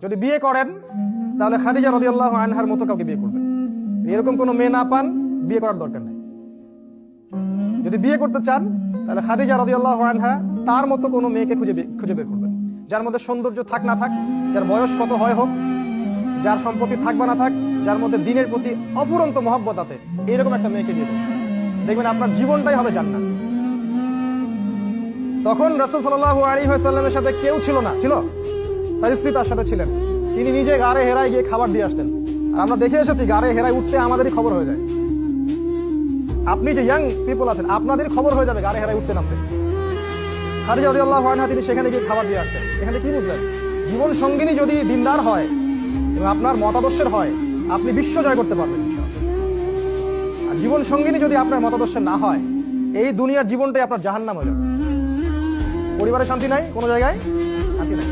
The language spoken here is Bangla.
যদি বিয়ে করেন তাহলে খাদিজা রাদিয়াল্লাহু আনহার মতো কাউকে বিয়ে করবেন। এরকম কোনো মেয়ে না পান, বিয়ে করার দরকার নেই। যদি বিয়ে করতে চান তাহলে খাদিজা রাদিয়াল্লাহু আনহা তার মতো কোনো মেয়েকে খুঁজে বের করবেন, যার মধ্যে সৌন্দর্য থাক না থাক, যার বয়স কত হয় হোক, যার সম্পত্তি থাক বা না থাক, যার মধ্যে দিনের প্রতি অফুরন্ত মহব্বত আছে, এরকম একটা মেয়েকে বিয়ে করবেন। দেখবেন আপনার জীবনটাই হবে জান্নাত। তখন রাসূল সাল্লাল্লাহু আলাইহি ওয়াসাল্লামের সাথে কেউ ছিল না, ছিল তার স্ত্রী তার সাথে ছিলেন। তিনি নিজে গাড়ে হেরায় গিয়ে খাবার দিয়ে আসতেন। আর আমরা দেখে এসেছি গাড়ে হেরায় উঠতে আমাদেরই খবর হয়ে যায়। আপনি যে ইয়াং পিপল আছেন, আপনাদের খবর হয়ে যাবে গাড়ে হেরায় উঠতে নামতে। খাদিজা রাদিয়াল্লাহু আনহা তিনি সেখানে গিয়ে খাবার দিয়ে আসতেন। এখানে কি বুঝলেন? জীবন সঙ্গিনী যদি দিনদার হয় এবং আপনার মতাদর্শের হয়, আপনি বিশ্ব জয় করতে পারবেন। আর জীবন সঙ্গিনী যদি আপনার মতাদর্শের না হয়, এই দুনিয়ার জীবনটাই আপনার জাহান্নাম হয়ে যাবে। পরিবারে শান্তি নাই, কোনো জায়গায় শান্তি নাই।